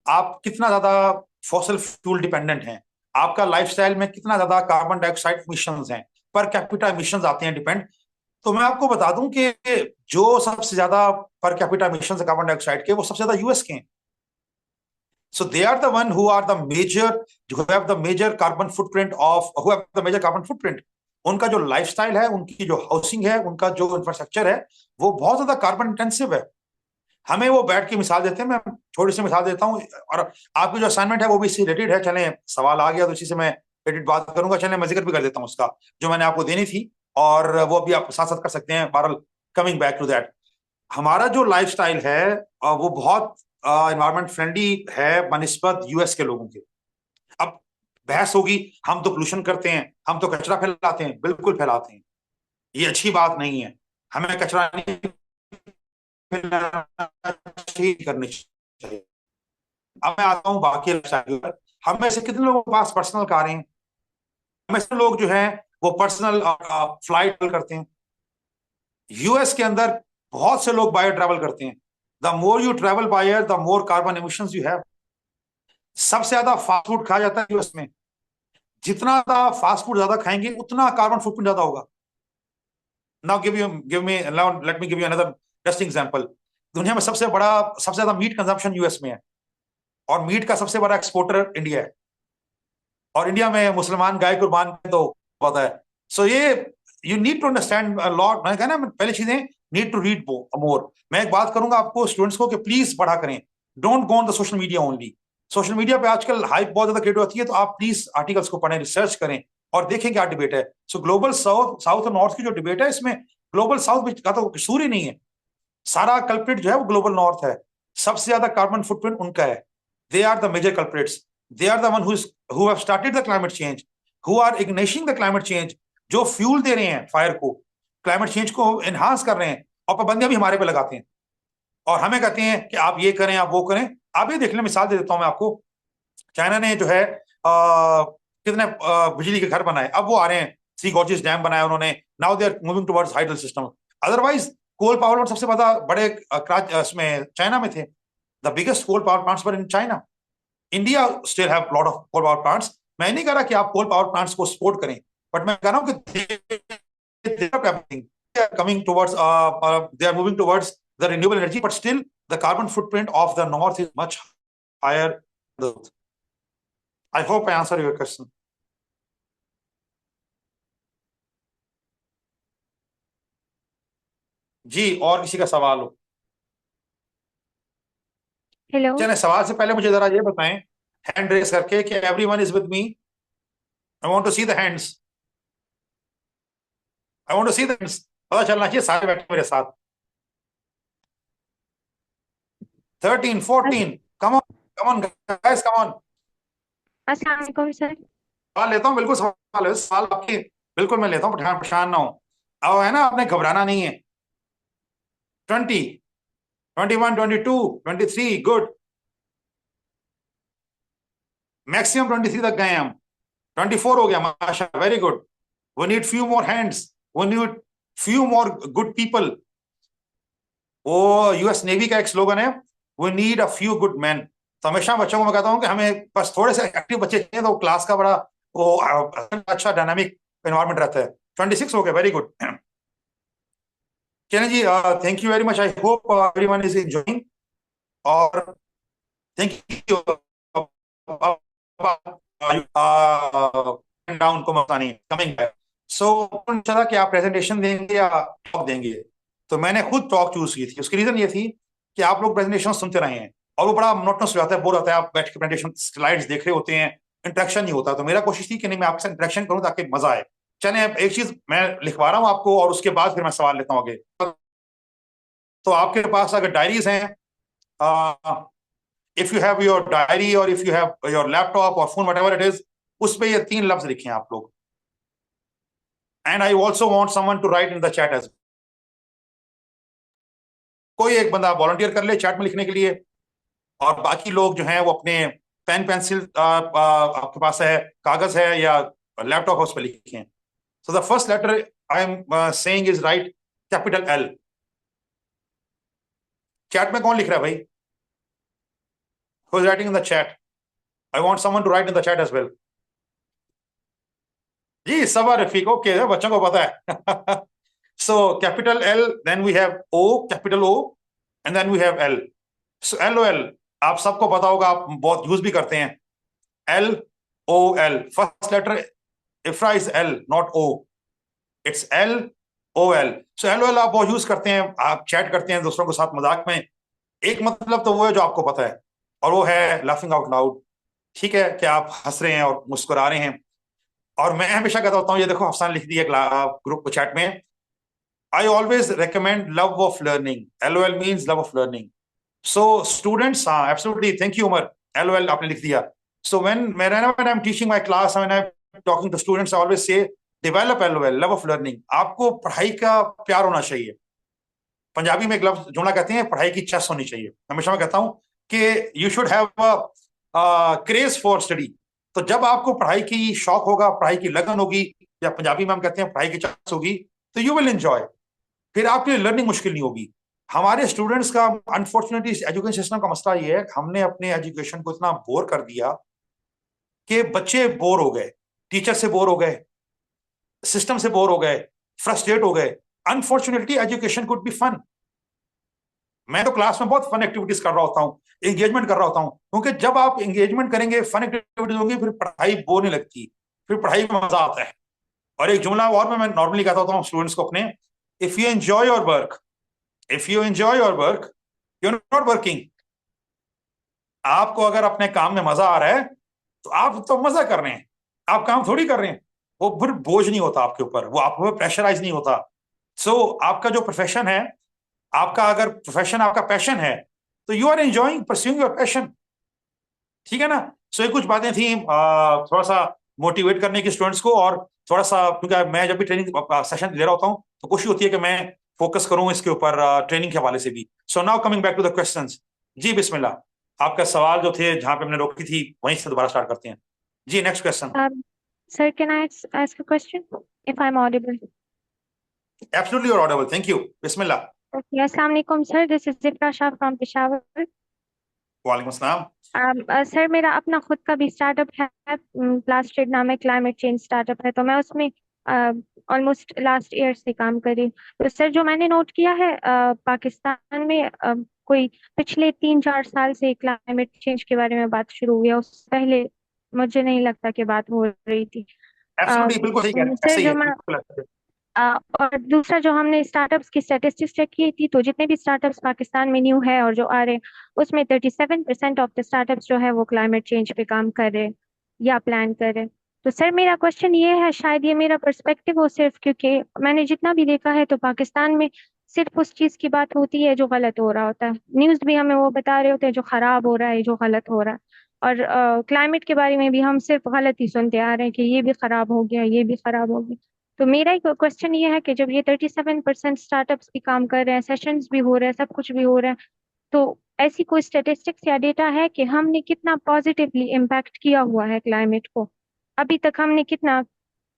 आप कितना ज्यादा फॉसिल फ्यूल डिपेंडेंट हैं, आपका लाइफस्टाइल में कितना ज्यादा कार्बन डाइऑक्साइड इमिशंस हैं, पर कैपिटा इमिशंस आते हैं डिपेंड। तो मैं आपको बता दूं कि जो सबसे ज्यादा पर कैपिटा इमिशंस है कार्बन डाइऑक्साइड के, वो सबसे ज्यादा यूएस के हैं। So they are the one who are the major, who have the major carbon footprint of, who have the major carbon footprint. उनका जो लाइफस्टाइल है, उनकी जो हाउसिंग है, उनका जो इंफ्रास्ट्रक्चर है, वो बहुत ज्यादा कार्बन इंटेंसिव है। हमें वो बैठ के मिसाल देते हैं, मैं थोड़ी सी मिसाल देता हूँ, और आपकी जो असाइनमेंट है वो भी इससे रिलेटेड है। चलें, सवाल आ गया तो इसी से मैं रिलेटेड बात करूंगा। चलें, मैं जिक्र भी कर देता हूँ उसका, जो मैंने आपको देनी थी, और वो भी आप साथ साथ कर सकते हैं। बहरहाल, कमिंग बैक टू दैट, हमारा जो लाइफस्टाइल है वो बहुत इन्वायरमेंट फ्रेंडली है बनिस्बत यूएस के लोगों के। अब बहस होगी, हम तो पोल्यूशन करते हैं, हम तो कचरा फैलाते हैं। बिल्कुल फैलाते हैं, ये अच्छी बात नहीं है। हमें कचरा नहीं फैलाना चाहिए, करनी चाहिए। अब मैं आता हूँ बाकी लाइफस्टाइल पर। हम में से कितने लोगों के पास पर्सनल कारें हैं? हमें से लोग जो हैं वो पर्सनल फ्लाइट करते हैं। यूएस के अंदर बहुत से लोग बायो ट्रैवल करते हैं। The more you travel by air, the more carbon emissions you have. सबसे ज्यादा फास्ट फूड खाया जाता है यूएस में। जितना ज्यादा फास्ट फूड ज्यादा खाएंगे, उतना कार्बन फुटप्रिंट ज्यादा होगा। Now let me give you another interesting example. दुनिया में सबसे ज्यादा मीट कंजम्पशन यूएस में है, और मीट का सबसे बड़ा एक्सपोर्टर इंडिया है। और इंडिया में मुसलमान गाय कुर्बान तो होता है। सो ये you need to understand lot. मैंने कहा ना, पहली चीजें, नीड टू रीड मोर। मैं एक बात करूंगा आपको स्टूडेंट्स को कि प्लीज पढ़ा करें। Don't go on the social media only. Social media पे आजकल हाइप बहुत ज्यादा क्रिएट होती है, तो आप प्लीज आर्टिकल्स को पढ़ें, रिसर्च करें, और देखें क्या डिबेट है। सो ग्लोबल साउथ और नॉर्थ की जो डिबेट है, इसमें ग्लोबल साउथ का तो कसूर ही नहीं है। सारा कल्प्रिट जो है वो ग्लोबल नॉर्थ है। सबसे ज्यादा कार्बन फुटप्रिंट उनका है। They are the major culprits. They are the one who have started the climate change, who are igniting the climate change. जो फ्यूल दे रहे हैं फायर को, क्लाइमेट चेंज को एनहांस कर रहे हैं, और पाबंदियां भी हमारे पे लगाते हैं। और हमें कहते हैं कि आप ये करें, आप वो करें। आप ये देख लें, मिसाल दे देता हूं मैं आपको। चाइना ने जो है कितने बिजली के घर बनाए, अब वो आ रहे हैं। सी गॉर्जियस डैम बनाया उन्होंने। Now they are moving towards hydel system. Otherwise coal power plant सबसे ज्यादा बड़े इसमें चाइना में थे। The biggest coal power plants were in China. India still have lot of coal power plants. मैं नहीं कह रहा कि आप कोल पावर प्लांट्स को सपोर्ट करें, बट मैं कह रहा हूं कि coming towards, they are moving towards the renewable energy, but still the carbon footprint of the north is much higher. I hope I answer your question. जी, और किसी का सवाल हो? हेलो। चले, सवाल से पहले मुझे जरा ये बताएं, हैंड रेस करके, कि everyone is with me. I want to see the hands. I want to see the hands. पता चलना चाहिए सारे बैठे मेरे साथ। 13, 14, come on, come on guys, come on. अस्सलाम वालेकुम सर। सवाल लेता हूँ, बिल्कुल सवाल है, सवाल आपकी बिल्कुल मैं लेता हूँ, परेशान परेशान ना हो। अब है ना, आपने घबराना नहीं है। 20, 21, 22, 23, गुड। मैक्सिमम 23 तक गए हम। 24 हो गया, माशा, very good. We need few more hands. We need few more good people. वो यूएस नेवी का एक स्लोगन है, We need a few good men. तो हमेशा बच्चों को मैं कहता हूँ कि हमें बस थोड़े से एक्टिव बच्चे चाहिए, तो क्लास का बड़ा वो अच्छा डायनामिक एनवायरनमेंट रहता है। 26 हो गया, वेरी गुड। चलें जी, thank you very much. I hope everyone is enjoying, और थैंक यू। डाउन को मौका नहीं, कमिंग बैक। सो चला कि आप प्रेजेंटेशन देंगे या टॉक देंगे। तो मैंने खुद टॉक चूज की थी। उसकी रीजन ये थी कि आप लोग प्रेजेंटेशन सुनते रहे हैं, और वो बड़ा मोनोटोनस हो जाता है, बोर होता है। आप बैठ के प्रेजेंटेशन स्लाइड्स देख रहे होते हैं, इंटरेक्शन नहीं होता। तो मेरा कोशिश थी कि नहीं, मैं आपके साथ इंटरेक्शन करूं ताकि मजा आए। चले, एक चीज मैं लिखवा रहा हूं आपको, और उसके बाद फिर मैं सवाल लेता हूं आगे। तो आपके पास अगर डायरीज हैं, if you have your diary, और if you have your laptop और phone, whatever it is, उस पे ये 3 लफ्ज लिखे हैं आप लोग। And I also want someone to write in the chat as. कोई एक बंदा वॉलंटियर कर ले चैट में लिखने के लिए, और बाकी लोग जो हैं वो अपने पेन पेंसिल, आपके पास है, कागज है या लैपटॉप है, उस पर लिखें। So the first letter I am saying is right capital L. Chat में कौन लिख रहा है भाई? Who is writing in the chat? I want someone to write in the chat as well. जी सबर रफीक, ओके, बच्चों को पता है. So capital L, then we have O, capital O, and then we have L. So LOL आप सबको पता होगा, आप बहुत यूज भी करते हैं. LOL, first letter Ifra is L, not O. It's LOL. So LOL आप बहुत यूज करते हैं, आप चैट करते हैं दूसरों के साथ मजाक में. एक मतलब तो वो है जो आपको पता है, और वो है लाफिंग आउट लाउड. ठीक है कि आप हंस रहे हैं और मुस्कुरा रहे हैं. और मैं हमेशा कहता होता हूँ, ये देखो अफसान लिख दिया ग्रुप चैट में, I always recommend love of learning. LOL means love of learning. So students, हाँ absolutely, thank you Umar. LOL आपने लिख दिया. So when I am teaching my class, when I am talking to students, I always say develop LOL, love of learning. आपको पढ़ाई का प्यार होना चाहिए. पंजाबी में एक लफ्ज जुमला कहते हैं, पढ़ाई की चस होनी चाहिए. हमेशा मैं कहता हूं कि you should have craze for study. तो जब आपको पढ़ाई की शौक होगा, पढ़ाई की लगन होगी, या पंजाबी में हम कहते हैं पढ़ाई की चस होगी, तो यू विल एंजॉय. फिर आपके लिए लर्निंग मुश्किल नहीं होगी. हमारे स्टूडेंट्स का अनफॉर्चुनेटली एजुकेशन सिस्टम का मसला ये है, हमने अपने एजुकेशन को इतना बोर कर दिया कि बच्चे बोर हो गए, टीचर से बोर हो गए, सिस्टम से बोर हो गए, फ्रस्ट्रेट हो गए. Unfortunately education could be fun. मैं तो क्लास में बहुत फन एक्टिविटीज कर रहा होता हूँ, एंगेजमेंट कर रहा होता हूँ, क्योंकि जब आप एंगेजमेंट करेंगे, फन एक्टिविटीज होंगी, फिर पढ़ाई बोर नहीं लगती, फिर पढ़ाई में मजा आता है. और एक जुमला और मैं नॉर्मली कहता होता हूँ स्टूडेंट्स को अपने, if you enjoy your work, if you enjoy your work, you are not working. आपको अगर अपने काम में मजा आ रहा है तो आप तो मजा कर रहे हैं, आप काम थोड़ी कर रहे हैं. वो फिर बोझ नहीं होता आपके ऊपर, वो आप प्रेशराइज नहीं होता. सो आपका जो प्रोफेशन है, आपका अगर प्रोफेशन आपका पैशन है, तो you are enjoying pursuing your passion. ठीक है ना. सो ये कुछ बातें थी थोड़ा सा मोटिवेट करने की स्टूडेंट्स को, और थोड़ा सा, क्योंकि मैं जब भी ट्रेनिंग सेशन ले रहा होता हूँ तो कोशिश होती है कि मैं फोकस करूं इसके ऊपर ट्रेनिंग के हवाले से भी. So now coming back to the questions. जी बिस्मिल्लाह, आपका सवाल जो थे जहां पे हमने रोकी थी वहीं से दोबारा स्टार्ट करते हैं. जी next question. Sir, can I ask a question if I'm audible? Absolutely you are audible, thank you. बिस्मिल्लाह. Okay, Assalamu alaikum, sir. This is Zifra Shah from Peshawar. वालेकुम अस्सलाम. सर मेरा अपना खुद का भी स्टार्टअप है, प्लास्टिड नाम है, क्लाइमेट चेंज स्टार्टअप है. तो मैं उसमें ऑलमोस्ट लास्ट ईयर से काम कर रही हूँ. तो सर जो मैंने नोट किया है, पाकिस्तान में कोई पिछले 3-4 साल से क्लाइमेट चेंज के बारे में बात शुरू हुई है. उससे पहले मुझे नहीं लगता कि बात हो रही थी. एब्सोल्युटली, बिल्कुल सही कह रहे हैं, सर ऐसे ही जो है, मैं बिल्कुल ऐसे ही है. और दूसरा जो हमने स्टार्टअप्स की स्टैटिस्टिक्स चेक की थी, तो जितने भी स्टार्टअप्स पाकिस्तान में न्यू है और जो आ रहे हैं, उसमें 37% ऑफ द स्टार्टअप्स जो है वो क्लाइमेट चेंज पे काम कर रहे हैं या प्लान कर रहे हैं. तो सर मेरा क्वेश्चन ये है, शायद ये मेरा पर्सपेक्टिव हो सिर्फ, क्योंकि मैंने जितना भी देखा है तो पाकिस्तान में सिर्फ उस चीज़ की बात होती है जो गलत हो रहा होता है. न्यूज़ भी हमें वो बता रहे होते हैं जो खराब हो रहा है, जो गलत हो रहा है. और क्लाइमेट के बारे में भी हम सिर्फ गलत ही सुनते आ रहे हैं कि ये भी खराब हो गया, ये भी खराब हो गया. तो मेरा एक क्वेश्चन ये है कि जब ये 37% स्टार्टअप्स भी काम कर रहे हैं, सेशंस भी हो रहे हैं, सब कुछ भी हो रहा है, तो ऐसी कोई स्टेटिस्टिक्स या डेटा है कि हमने कितना पॉजिटिवली इम्पैक्ट किया हुआ है क्लाइमेट को? अभी तक हमने कितना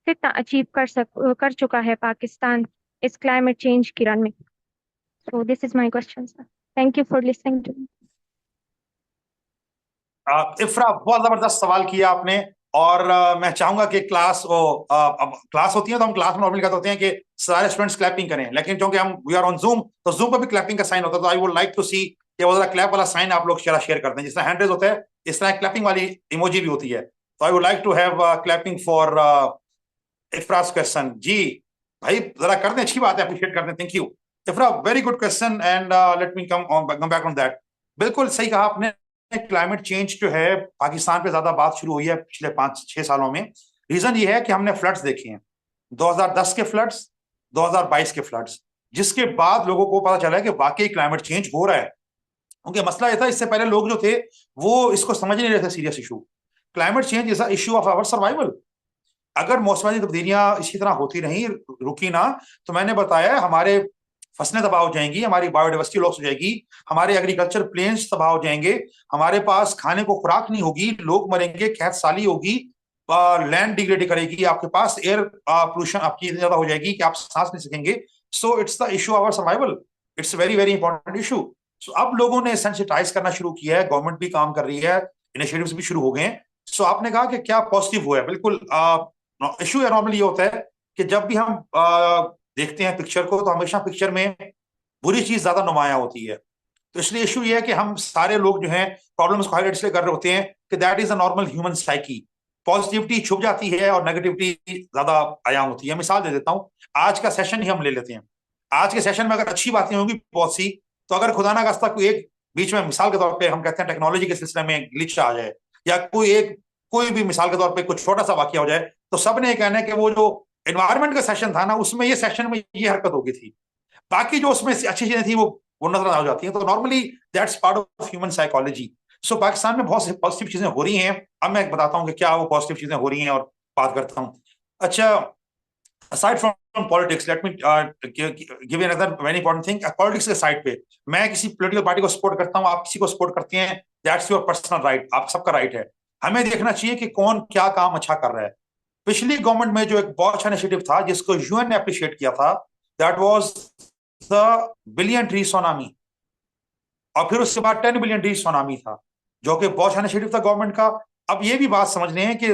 कितना अचीव कर चुका है पाकिस्तान इस क्लाइमेट चेंज की रन में? So this is my question sir. Thank you for listening to me. Ifra, बहुत जबरदस्त सवाल किया आपने. और मैं चाहूंगा कि क्लास अब क्लास होती है तो हम क्लास में नॉर्मली कहते होते हैं कि सारे स्टूडेंट्स क्लैपिंग करें, लेकिन क्योंकि हम वी आर ऑन जूम, तो जूम पर भी क्लैपिंग का साइन होता है. तो आई वुड लाइक टू सी कि वो जरा क्लैप वाला साइन आप लोग शेयर कर दें. जिस तरह हैंड रेज होता है, इस तरह क्लैपिंग वाली इमोजी भी होती है. तो I would like to have clapping for Ifraz question. जी भाई जरा कर दें, अच्छी बात है, अप्रिशिएट कर दें. Thank you इफ्रा, very good question, and let me come back on that. बिल्कुल सही कहा आपने. क्लाइमेट चेंज जो है पाकिस्तान पे ज्यादा बात शुरू हुई है पिछले 5-6 सालों में. रीजन ये है कि हमने फ्लड्स देखे हैं, 2010 के फ्लड्स, 2022 के फ्लड्स, जिसके बाद लोगों को पता चला है कि वाकई क्लाइमेट चेंज हो रहा है. क्योंकि मसला ये था, इससे पहले लोग जो थे वो इसको समझ नहीं रहे थे serious issue. Climate change is a issue of our survival. अगर मौसमी तब्दीलियां इसी तरह होती रही, रुकी ना, तो मैंने बताया हमारे फसलें तबाह हो जाएंगी, हमारी बायोडाइवर्सिटी लॉस हो जाएगी, हमारे एग्रीकल्चर प्लेन्स तबाह हो जाएंगे, हमारे पास खाने को खुराक नहीं होगी, लोग मरेंगे, कहत साली होगी, लैंड डिग्रेड करेगी, आपके पास एयर पोल्यूशन आपकी इतनी ज्यादा हो जाएगी कि आप सांस नहीं सकेंगे. So it's the issue our survival. It's very very important issue. So अब लोगों ने सेंसिटाइज करना शुरू किया है, गवर्नमेंट भी काम कर रही है, इनिशिएटिव्स भी शुरू हो गए हैं। सो आपने कहा कि क्या पॉजिटिव हुआ है, बिल्कुल इशू नॉर्मली ये होता है कि जब भी हम देखते हैं पिक्चर को, तो हमेशा पिक्चर में बुरी चीज ज्यादा नुमाया होती है। तो इसलिए इशू ये है कि हम सारे लोग जो हैं प्रॉब्लम्स को हाईलाइट इसलिए कर रहे होते हैं कि that is a normal human psyche. Positivity छुप जाती है और नेगेटिविटी ज्यादा आयाम होती है। मिसाल दे देता हूं, आज का सेशन ही हम ले लेते हैं। आज के सेशन में अगर अच्छी बातें होंगी बहुत सी, तो अगर खुदा ना खास्ता कोई एक बीच में मिसाल के तौर पे हम कहते हैं टेक्नोलॉजी के सिलसिले में ग्लिच आ जाए, या कोई भी मिसाल के तौर पे कुछ छोटा सा वाकया हो जाए, तो सब ने कहना है कि वो जो एनवायरमेंट का सेशन था ना, उसमें ये सेशन में ये हरकत होगी थी, बाकी जो उसमें अच्छी चीजें थी वो नजर आ जाती हैं। तो normally that's part of human psychology. So Pakistan में बहुत सी पॉजिटिव चीजें हो रही हैं। अब मैं बताता हूँ कि क्या वो पॉजिटिव चीजें हो रही हैं और बात करता हूँ। अच्छा, aside from politics, let me give you another very important thing. Politics के साइड पे मैं किसी पॉलिटिकल पार्टी को सपोर्ट करता हूँ, आप किसी को सपोर्ट करते हैं, दैट्स योर पर्सनल राइट, आप सबका राइट है। हमें देखना चाहिए कि कौन क्या काम अच्छा कर रहा है। पिछली गवर्नमेंट में जो एक बहुत अच्छा इनिशिएटिव था जिसको यूएन ने अप्रिशिएट किया था, that was the billion tree tsunami. और फिर उसके बाद 10 बिलियन ट्री सोनामी था, जो कि बहुत अच्छा इनिशिएटिव था गवर्नमेंट का। अब ये भी बात समझने हैं कि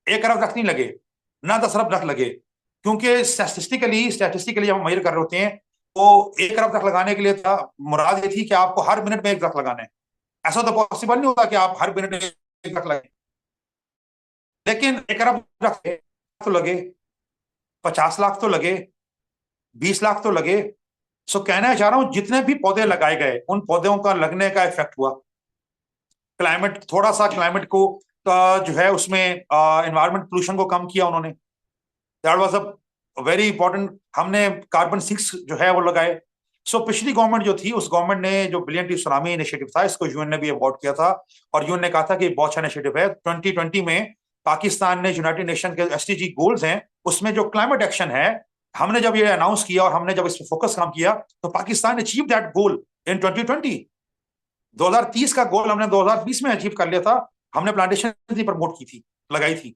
1 अरब तक नहीं लगे, ना 10 अरब तक लगे, क्योंकि स्टैटिस्टिकली हम मेजर कर रहे होते हैं। तो 1 अरब तक लगाने के लिए था, मुराद ये थी कि आपको हर मिनट में 1 तक लगाना है। ऐसा तो पॉसिबल नहीं होता कि आप हर मिनट में 1 तक लगाए, लेकिन 1 अरब तक तो लगे, 50 लाख तो लगे, 20 लाख तो लगे। सो कहना चाह रहा हूं, जितने भी पौधे लगाए गए, उन पौधों का लगने का इफेक्ट हुआ। क्लाइमेट, थोड़ा सा क्लाइमेट को जो है उसमें एनवायरमेंट पोल्यूशन को कम किया उन्होंने। That was a very important. हमने कार्बन 6 जो है वो लगाए। सो पिछली गवर्नमेंट जो थी, उस गवर्नमेंट ने जो बिलियन ट्री सुनामी इनिशिएटिव था, इसको यूएन ने भी अवॉर्ड किया था, और यूएन ने कहा था कि बहुत अच्छा इनिशिएटिव है। 2020 में पाकिस्तान ने यूनाइटेड नेशन के एसडीजी गोल्स हैं, उसमें जो क्लाइमेट एक्शन है, हमने जब ये अनाउंस किया और हमने जब इस पर फोकस काम किया, तो पाकिस्तान अचीव दैट गोल इन 2020। 2030 का गोल हमने 2020 में अचीव कर लिया था। हमने प्लांटेशन प्रमोट की थी, लगाई थी।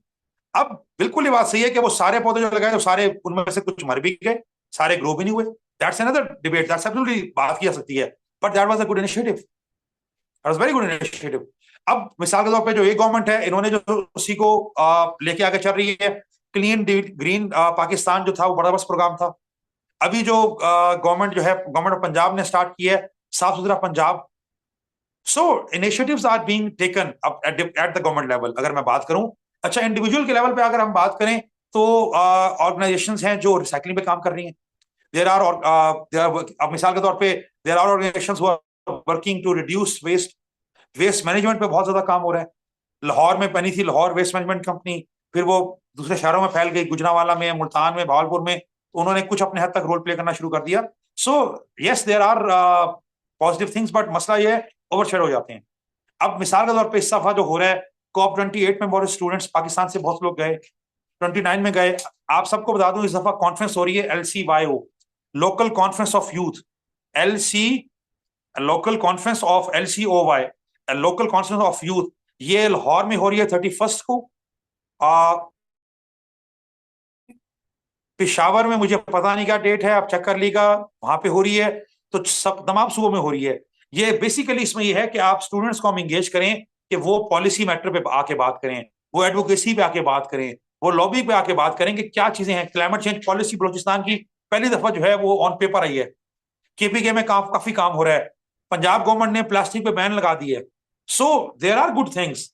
अब बिल्कुल ये बात सही है कि वो सारे पौधे जो लगाए, तो सारे उनमें से कुछ मर भी गए, सारे ग्रो भी नहीं हुए। That's another debate, that's absolutely बात की जा सकती है, but that was a good initiative, that was very good initiative. अब मिसाल के तौर पे जो ये गवर्नमेंट है, इन्होंने जो उसी को लेके आगे चल रही है, क्लीन ग्रीन पाकिस्तान जो था, वो बड़ा बड़ा प्रोग्राम था। अभी जो गवर्नमेंट जो है, गवर्नमेंट ऑफ पंजाब ने स्टार्ट किया है साफ सुथरा Punjab. So initiatives are being taken at the government level, अगर मैं बात करूं। अच्छा, इंडिविजुअल के लेवल पे अगर हम बात करें, तो ऑर्गेनाइजेशंस हैं जो रिसाइकलिंग पे काम कर रही हैं। अब मिसाल के तौर पे there are organisations who are working to reduce waste. Waste management पे बहुत ज्यादा काम हो रहा है। लाहौर में बनी थी लाहौर वेस्ट मैनेजमेंट कंपनी, फिर वो दूसरे शहरों में फैल गई, गुजरांवाला में, मुल्तान में, भावलपुर में। तो उन्होंने कुछ अपने हद तक रोल प्ले करना शुरू कर दिया। So yes, there are positive things, but मसला ये है ओवरशेडो हो जाते हैं। अब मिसाल के तौर पे इस दफा जो हो रहा है, COP28 में बहुत स्टूडेंट्स पाकिस्तान से बहुत लोग गए, 29 में गए। आप सबको बता दूं, इस दफा कॉन्फ्रेंस हो रही है LCYO, local conference of youth. LC, local conference of LCOY, local conference of youth. ये लाहौर में हो रही है 31 को। पेशावर में मुझे पता नहीं क्या डेट है, आप चेक कर लीजिएगा, वहां पे हो रही है। तो सब तमाम सूबों में हो रही है। ये बेसिकली इसमें ये है कि आप स्टूडेंट्स को हम इंगेज करें कि वो पॉलिसी मैटर पे आके बात करें, वो एडवोकेसी पे आके बात करें, वो लॉबी पे आके बात करें कि क्या चीजें हैं। क्लाइमेट चेंज पॉलिसी बलोचिस्तान की पहली दफा जो है वो ऑन पेपर आई है। KPK में काफी काम हो रहा है। पंजाब गवर्नमेंट ने प्लास्टिक पे बैन लगा दी है। So there are good things,